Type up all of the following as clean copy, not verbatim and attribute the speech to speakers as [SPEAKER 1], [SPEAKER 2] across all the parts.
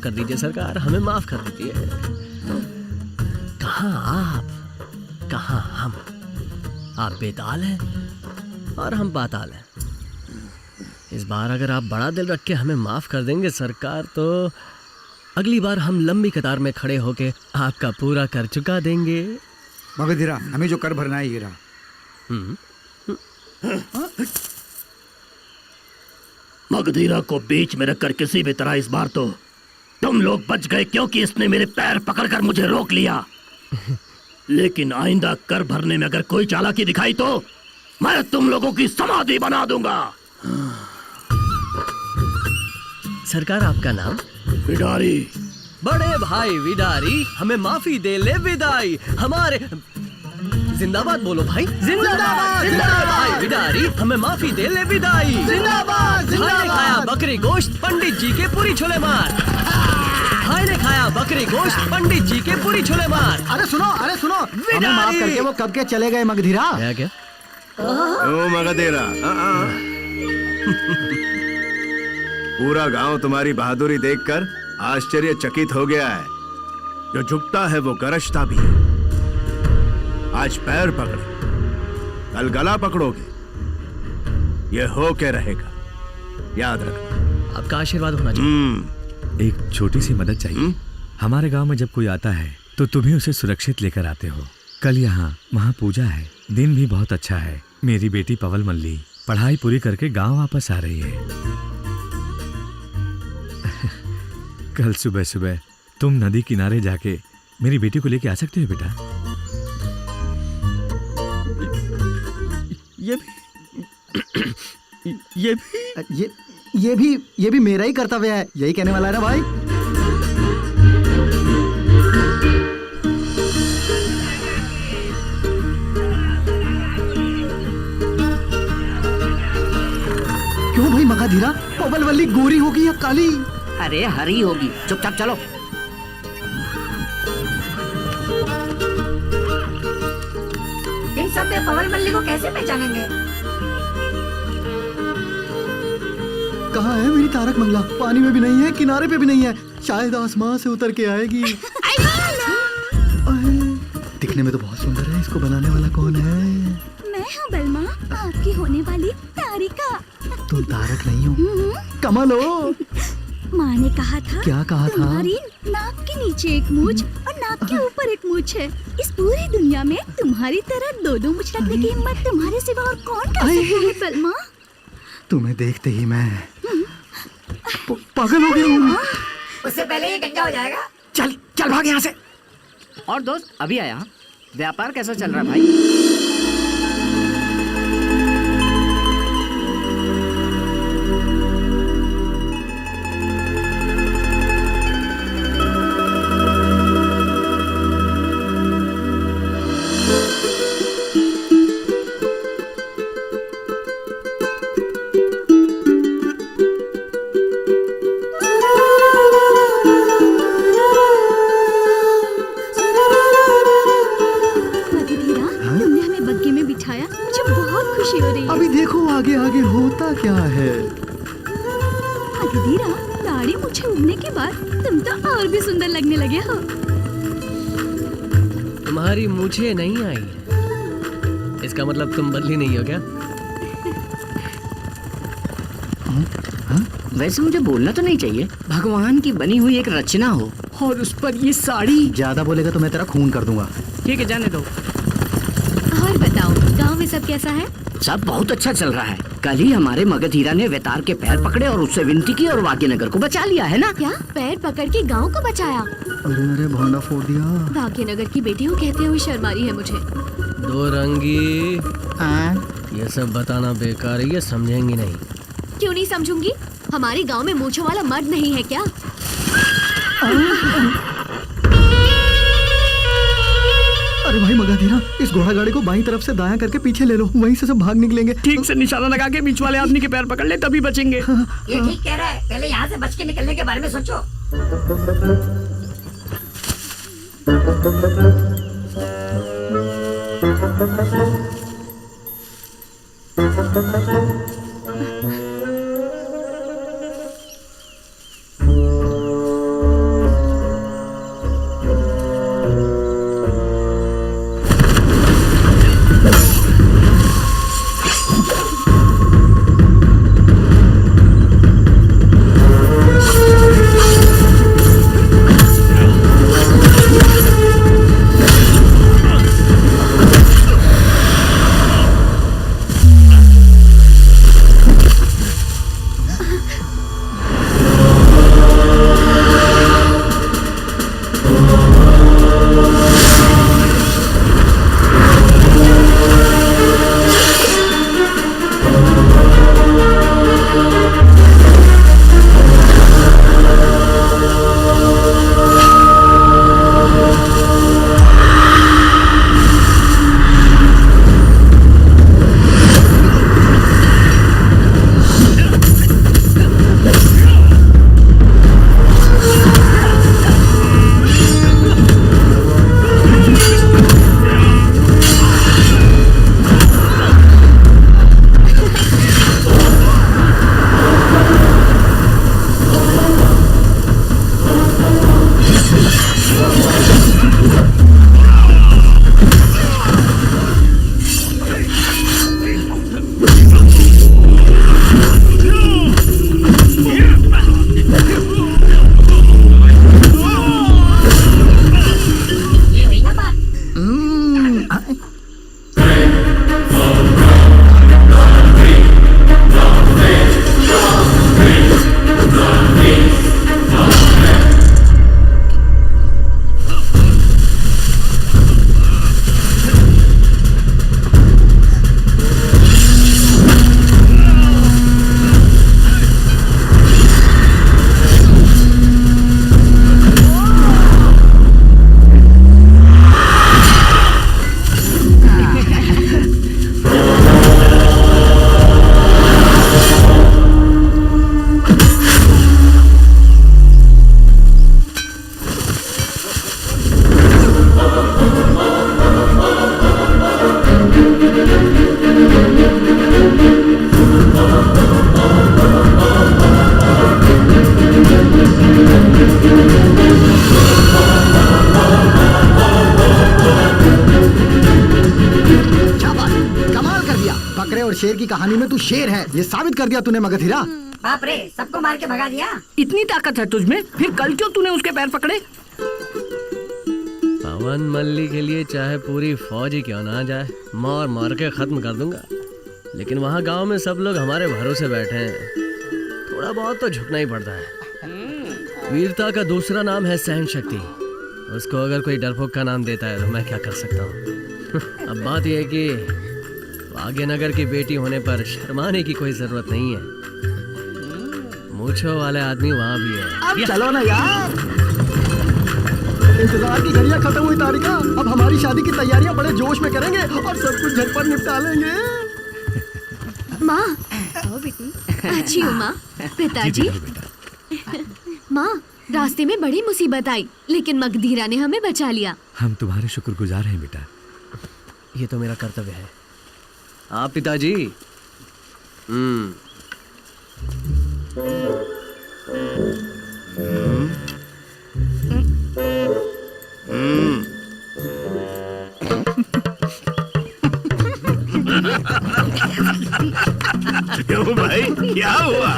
[SPEAKER 1] कर दीजिए सरकार, हमें माफ कर दीजिए। कहाँ आप, कहाँ हम। आप बेताल हैं और हम पाताल हैं। इस बार अगर आप बड़ा दिल रख के हमें माफ कर देंगे सरकार, तो अगली बार हम लंबी कतार में खड़े होके आपका पूरा कर चुका देंगे।
[SPEAKER 2] मगधीरा, हमें जो कर भरना है ये रहा।
[SPEAKER 3] मगधीरा को बीच में रखकर किसी भी तरह इस बार तो तुम लोग बच गए, क्योंकि इसने मेरे पैर पकड़कर मुझे रोक लिया। लेकिन आइंदा कर भरने में अगर कोई चालाकी दिखाई तो मैं तुम लोगों की समाधि बना दूंगा।
[SPEAKER 1] सरकार, आपका नाम?
[SPEAKER 3] विडारी।
[SPEAKER 1] बड़े भाई विडारी, हमें माफी दे ले विदाई। हमारे जिंदाबाद बोलो भाई, जिंदाबाद। जिंदाबाद भाई विडारी, हमें माफी दे ले विदाई। जिंदाबाद। भाई ने खाया बकरी गोश्त, पंडित जी के पूरी छोले मार। भाई ने खाया बकरी गोश्त, पंडित जी के पूरी छोले मार।
[SPEAKER 2] अरे सुनो, हमें माफ करके वो कब के चले गए मगधीरा।
[SPEAKER 1] क्या?
[SPEAKER 4] ओ मगधीरा, पूरा गांव तुम्हारी बहादुरी देखकर आश्चर्यचकित हो गया है। जो झुकता है वो गरजता भी है। आज पैर पकड़े, कल गला पकड़ोगे, ये हो के रहेगा, याद रखना।
[SPEAKER 1] आपका आशीर्वाद होना चाहिए।
[SPEAKER 5] एक छोटी सी मदद चाहिए। हमारे गांव में जब कोई आता है तो तुम्हें उसे सुरक्षित लेकर आते हो। कल यहाँ महापूजा है, दिन भी बहुत अच्छा है। मेरी बेटी पवल मल्ली पढ़ाई पूरी करके गांव वापस आ रही है। कल सुबह सुबह तुम नदी किनारे जाके मेरी बेटी को लेके आ सकते हो बेटा?
[SPEAKER 2] ये भी मेरा ही कर्तव्य है, यही कहने वाला है ना भाई। क्यों भाई मगधीरा, पवल वल्ली गोरी होगी या काली?
[SPEAKER 6] अरे हरी होगी, चुपचाप चलो।
[SPEAKER 7] इन सब में पवल मल्ली को कैसे पहचानेंगे?
[SPEAKER 2] कहाँ है मेरी तारक मंगला? पानी में भी नहीं है, किनारे पे भी नहीं है, शायद आसमान से उतर के आएगी। दिखने में तो बहुत सुंदर है, इसको बनाने वाला कौन है?
[SPEAKER 7] मैं हूँ बलमा, आपकी होने वाली तारिका।
[SPEAKER 2] तुम तारक नहीं हो, कमल हो।
[SPEAKER 7] माँ ने कहा था।
[SPEAKER 2] क्या कहा था?
[SPEAKER 7] तुम्हारी नाक के नीचे एक मूंछ और नाक के ऊपर एक मूंछ है। इस पूरी दुनिया में तुम्हारी तरह दो मूंछ रखने की हिम्मत तुम्हारे सिवा और कौन कर सकता है बलमा?
[SPEAKER 2] तुम्हें देखते ही मैं पागल हो गया हूँ।
[SPEAKER 7] उससे पहले ये गंगा हो जाएगा।
[SPEAKER 2] चल भाग यहाँ से।
[SPEAKER 6] और दोस्त अभी आया, व्यापार कैसा चल रहा है भाई?
[SPEAKER 2] अभी देखो आगे आगे होता क्या है।
[SPEAKER 7] मगधीरा, दाढ़ी मूंछें उगने के बाद तुम तो और भी सुंदर लगने लगे हो।
[SPEAKER 1] तुम्हारी मूंछें नहीं आई है, इसका मतलब तुम बदली नहीं हो क्या?
[SPEAKER 6] वैसे मुझे बोलना तो नहीं चाहिए, भगवान की बनी हुई एक रचना हो और उस पर ये साड़ी।
[SPEAKER 2] ज्यादा बोलेगा तो मैं तेरा खून कर दूंगा।
[SPEAKER 6] ठीक है, जाने दो।
[SPEAKER 7] और बताओ, गांव में सब कैसा है?
[SPEAKER 6] सब बहुत अच्छा चल रहा है। कल ही हमारे मगधीरा ने वेतार के पैर पकड़े और उससे विनती की और भाग्यनगर को बचा लिया है ना?
[SPEAKER 7] क्या पैर पकड़ के गांव को बचाया?
[SPEAKER 2] अरे भांडा फोड़ दिया।
[SPEAKER 7] भाग्यनगर की बेटी हो कहते हुए शर्मा रही है मुझे।
[SPEAKER 1] दो रंगी, ये सब बताना बेकार है, ये समझेंगी नहीं।
[SPEAKER 7] क्यों नहीं समझूंगी? हमारे गांव में मूंछों वाला मर्द नहीं है क्या?
[SPEAKER 2] अरे भाई मगधीरा, इस घोड़ा गाड़ी को बाईं तरफ से दायां करके पीछे ले लो, वहीं से सब भाग निकलेंगे।
[SPEAKER 6] ठीक से निशाना लगा के बीच वाले आदमी के पैर पकड़ ले, तभी बचेंगे।
[SPEAKER 7] ये ठीक कह रहा है, पहले यहाँ से बच के निकलने के बारे में सोचो।
[SPEAKER 2] और शेर की कहानी में तू शेर है, ये साबित कर दिया तूने मगधीरा।
[SPEAKER 8] बाप रे, सबको मार के भगा दिया।
[SPEAKER 6] इतनी ताकत है तुझमें, फिर कल क्यों तूने उसके पैर पकड़े?
[SPEAKER 1] पवन मल्ली के लिए चाहे पूरी फौज ही क्यों ना आ जाए, मार मार के खत्म कर दूंगा। लेकिन वहाँ गांव में सब लोग हमारे भरोसे बैठे हैं, थोड़ा बहुत तो झुकना ही पड़ता है। वीरता का दूसरा नाम है सहन शक्ति। उसको अगर कोई डरपोक का नाम देता है तो मैं क्या कर सकता हूँ। अब बात यह है कि भाग्यनगर की बेटी होने पर शर्माने की कोई जरूरत नहीं है। मूंछों वाले आदमी वहाँ भी है।
[SPEAKER 2] अब चलो ना यार, इंतजार की घड़ियां खत्म हुई तारिका। अब हमारी शादी की तैयारियां बड़े जोश में करेंगे और सब कुछ झटपट निपटा लेंगे।
[SPEAKER 7] माँ, अच्छी हूँ माँ। पिताजी, माँ, रास्ते में बड़ी मुसीबत आई, लेकिन मगधीरा ने हमें बचा लिया।
[SPEAKER 5] हम तुम्हारे शुक्रगुजार हैं बेटा।
[SPEAKER 1] ये तो मेरा कर्तव्य है। आप पिताजी।
[SPEAKER 4] क्यों भाई, क्या हुआ?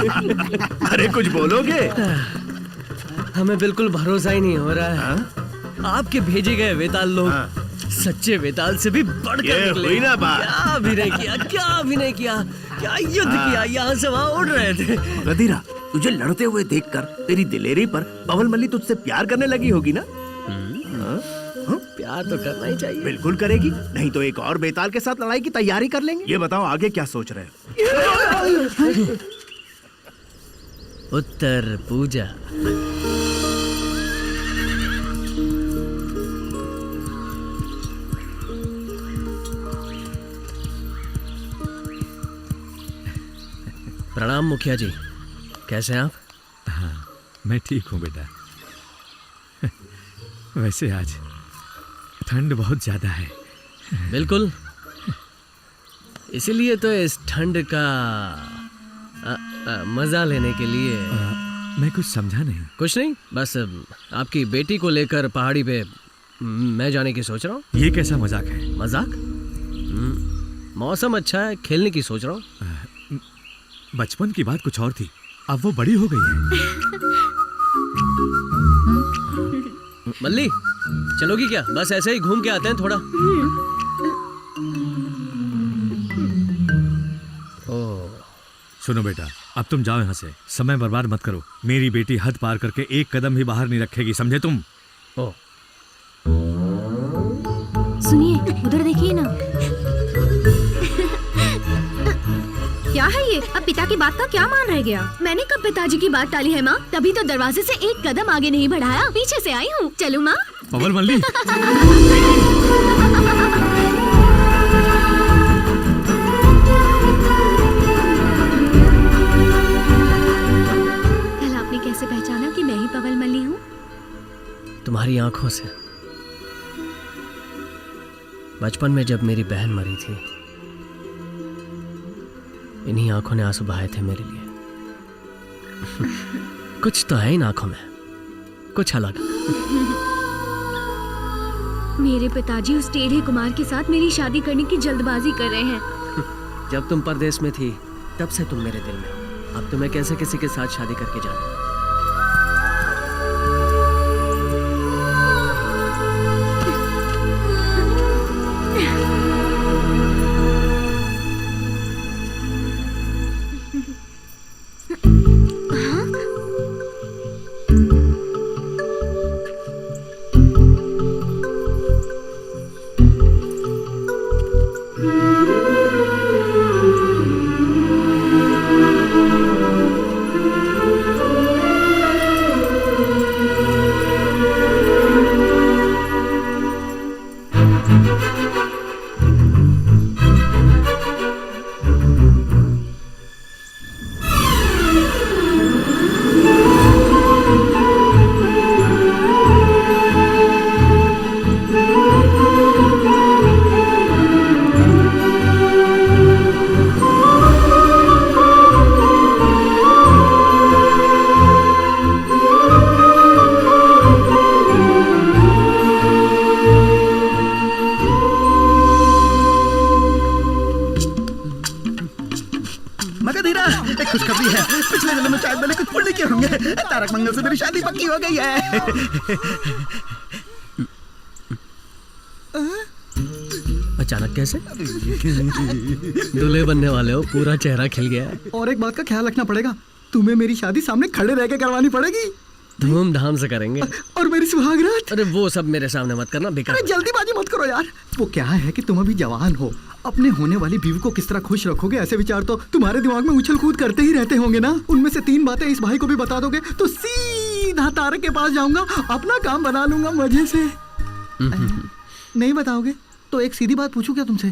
[SPEAKER 4] अरे कुछ बोलोगे?
[SPEAKER 1] हमें बिल्कुल भरोसा ही नहीं हो रहा है। आपके भेजे गए वेताल लोग सच्चे वेताल से भी बढ़कर
[SPEAKER 4] ये
[SPEAKER 1] निकले।
[SPEAKER 4] हुई ना बात।
[SPEAKER 1] क्या अभिनय किया, क्या अभिनय किया, क्या युद्ध किया, यहाँ से वहाँ उड़ रहे थे।
[SPEAKER 4] गधीरा, तुझे लड़ते हुए देखकर तेरी दिलेरी पर पवन मल्ली तुझसे प्यार करने लगी होगी ना?
[SPEAKER 1] प्यार तो करना ही चाहिए।
[SPEAKER 4] बिल्कुल करेगी, नहीं तो एक और बेताल के साथ लड़ाई की तैयारी कर लेंगे। ये बताओ आगे क्या सोच रहे हो?
[SPEAKER 1] उत्तर पूजा। प्रणाम मुखिया जी, कैसे हैं आप?
[SPEAKER 5] हाँ, मैं ठीक हूँ बेटा। वैसे आज ठंड बहुत ज्यादा है।
[SPEAKER 1] बिल्कुल, इसीलिए तो इस ठंड का मजा लेने के लिए
[SPEAKER 5] मैं कुछ समझा नहीं।
[SPEAKER 1] कुछ नहीं, बस आपकी बेटी को लेकर पहाड़ी पे मैं जाने की सोच रहा हूँ।
[SPEAKER 5] ये कैसा मजाक है?
[SPEAKER 1] मजाक? मौसम अच्छा है, खेलने की सोच रहा हूँ।
[SPEAKER 5] बचपन की बात कुछ और थी, अब वो बड़ी हो गई है।
[SPEAKER 1] मल्ली, चलोगी क्या? बस ऐसे ही घूम के आते हैं थोड़ा।
[SPEAKER 5] सुनो बेटा, अब तुम जाओ यहाँ से, समय बर्बाद मत करो। मेरी बेटी हद पार करके एक कदम भी बाहर नहीं रखेगी, समझे तुम?
[SPEAKER 1] ओ,
[SPEAKER 7] सुनिए, उधर देखिए ना। क्या है ये? अब पिता की बात का क्या मान रह गया? मैंने कब पिताजी की बात टाली है माँ? तभी तो दरवाजे से एक कदम आगे नहीं बढ़ाया, पीछे से आई हूँ। चलूँ माँ?
[SPEAKER 5] पवन मल्ली।
[SPEAKER 7] कल आपने कैसे पहचाना कि मैं ही पवन मल्ली हूँ?
[SPEAKER 1] तुम्हारी आंखों से। बचपन में जब मेरी बहन मरी थी, इन्हीं आंखों ने आंसू बहाए थे मेरे लिए। कुछ तो है इन आंखों में, कुछ अलग।
[SPEAKER 7] मेरे पिताजी उस टेढ़े कुमार के साथ मेरी शादी करने की जल्दबाजी कर रहे हैं।
[SPEAKER 1] जब तुम परदेश में थी, तब से तुम मेरे दिल में हो। अब तुम्हें कैसे किसी के साथ शादी करके जाना?
[SPEAKER 2] खुशखबरी है। पिछले जन्म में शायद मैंने कुछ पुण्य किए होंगे। तारक मंगल से मेरी शादी पक्की हो गई है।
[SPEAKER 1] अचानक कैसे? दूल्हे बनने वाले हो, पूरा चेहरा खिल गया है।
[SPEAKER 2] और एक बात का ख्याल रखना पड़ेगा, तुम्हें मेरी शादी सामने खड़े रह के करवानी पड़ेगी।
[SPEAKER 1] धूमधाम से करेंगे।
[SPEAKER 2] और मेरी सुहागरात?
[SPEAKER 1] अरे वो सब मेरे सामने मत करना, बेकार।
[SPEAKER 2] अरे जल्दीबाजी मत करो यार। वो क्या है कि तुम अभी जवान हो, अपने होने वाली बीवी को किस तरह खुश रखोगे, ऐसे विचार तो तुम्हारे दिमाग में उछल कूद करते ही रहते होंगे ना। उनमें से 3 बातें इस भाई को भी बता दोगे तो सीधा तारक के पास जाऊंगा, अपना काम बना लूंगा मजे से। नहीं बताओगे तो एक सीधी बात पूछूं क्या तुमसे?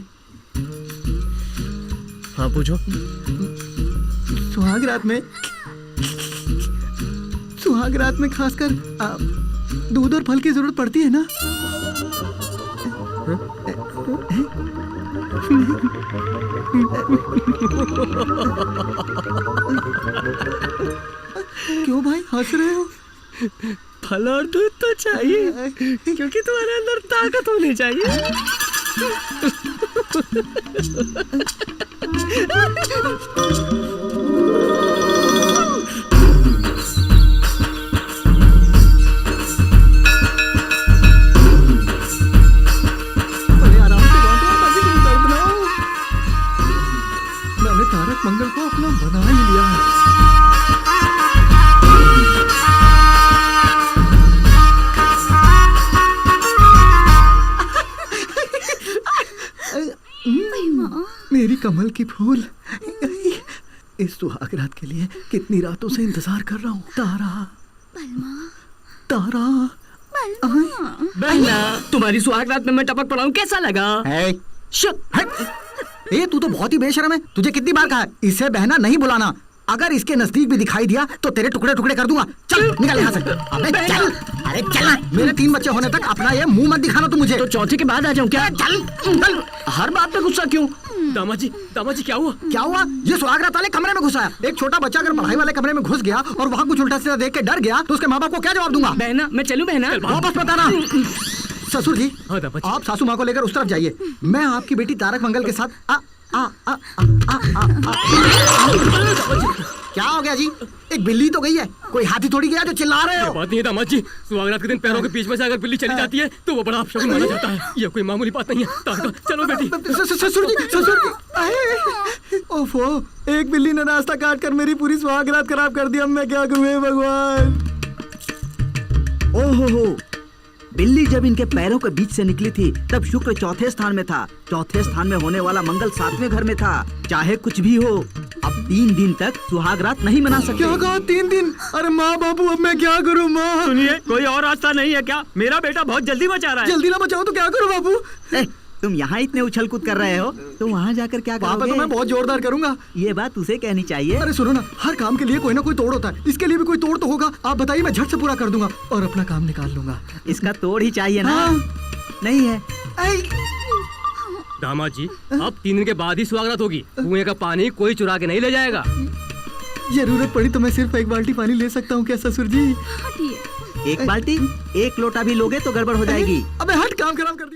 [SPEAKER 1] हाँ पूछो।
[SPEAKER 2] सुहाग रात में खासकर दूध और फल की जरूरत पड़ती है ना? क्यों भाई हंस रहे हो?
[SPEAKER 1] फल और दूध तो चाहिए, क्योंकि तुम्हारे अंदर ताकत होनी चाहिए।
[SPEAKER 2] आराम से बांधो ताकि तुम दर्द ना हो। मैंने तारक मंगल को अपना बना ही लिया है। मेरी कमल की फूल, इस सुहाग रात के लिए कितनी रातों से इंतजार कर रहा हूँ। तारा
[SPEAKER 6] बहना, तुम्हारी सुहाग रात में मैं टपक पड़ा हूँ, कैसा लगा?
[SPEAKER 2] ये तू तो बहुत ही बेशर्म है। तुझे कितनी बार कहा है इसे बहना नहीं बुलाना। अगर इसके नजदीक भी दिखाई दिया तो तेरे टुकड़े टुकड़े कर दूंगा। चल निकल यहाँ से। अबे चल, अरे चल। मेरे 3 बच्चे होने तक अपना ये मुंह मत दिखाना तू मुझे।
[SPEAKER 6] तो चौथे के बाद आ जाऊं क्या?
[SPEAKER 2] चल चल।
[SPEAKER 6] हर बात पे गुस्सा क्यों?
[SPEAKER 1] दामाद जी क्या हुआ?
[SPEAKER 2] क्या हुआ? ये सुहाग रात वाले कमरे में घुसा है। एक छोटा बच्चा अगर पढ़ाई वाले कमरे में घुस गया और वहाँ कुछ उल्टा सीधा देख के डर गया तो उसके माँ बाप को क्या जवाब दूंगा?
[SPEAKER 6] बहना, मैं चलूं बहना?
[SPEAKER 2] वापस बताना। ससुर जी,
[SPEAKER 1] हाँ दामाद जी।
[SPEAKER 2] आप सासू माँ को लेकर उस तरफ जाइए। मैं आपकी बेटी तारक मंगल के साथ क्या हो गया जी? एक बिल्ली तो गई है, कोई हाथी थोड़ी गया जो चिल्ला रहे हो?
[SPEAKER 1] बात नहीं है दामाद जी, सुहागरात के दिन पैरों के बीच में से अगर बिल्ली चली जाती है तो वो बड़ा अपशगुन माना जाता है। ये कोई मामूली बात नहीं है। तारक, चलो बेटी।
[SPEAKER 2] ससुर जी। ओफो, एक बिल्ली ने रास्ता काट कर मेरी पूरी सुहागरात खराब कर दी। अब मैं क्या करूं हे भगवान?
[SPEAKER 9] ओहो, बिल्ली जब इनके पैरों के बीच से निकली थी तब शुक्र चौथे स्थान में था। चौथे स्थान में होने वाला मंगल 7वें घर में था। चाहे कुछ भी हो, अब 3 दिन तक सुहाग रात नहीं मना सकते।
[SPEAKER 2] क्या कहा 3 दिन? अरे माँ बाबू, अब मैं क्या करूँ माँ?
[SPEAKER 3] सुनिए, कोई और रास्ता नहीं है क्या? मेरा बेटा बहुत जल्दी मचा रहा है।
[SPEAKER 2] जल्दी ना बचाओ तो क्या करूँ बाबू?
[SPEAKER 9] तुम यहाँ इतने उछल कूद कर रहे हो तो वहाँ जाकर क्या
[SPEAKER 2] वहाँ पे
[SPEAKER 9] करोगे?
[SPEAKER 2] तो मैं बहुत जोरदार करूंगा।
[SPEAKER 9] ये बात उसे कहनी चाहिए।
[SPEAKER 2] अरे सुनो ना, हर काम के लिए कोई ना कोई तोड़ होता है। इसके लिए भी कोई तोड़ तो होगा। आप बताइए, मैं झट से पूरा कर दूंगा और अपना काम निकाल लूंगा।
[SPEAKER 9] इसका तोड़ ही चाहिए ना?
[SPEAKER 2] हाँ।
[SPEAKER 9] नहीं है।
[SPEAKER 1] दामाद जी, अब 3 दिन के बाद ही सुहागरात होगी। कुएं का पानी कोई चुरा के नहीं ले जाएगा।
[SPEAKER 2] जरूरत पड़ी तो मैं सिर्फ 1 बाल्टी पानी ले सकता हूँ क्या ससुर जी?
[SPEAKER 9] 1 बाल्टी? 1 लोटा भी लोगे तो गड़बड़ हो जाएगी।
[SPEAKER 2] अबे हट, काम खराब कर दिया।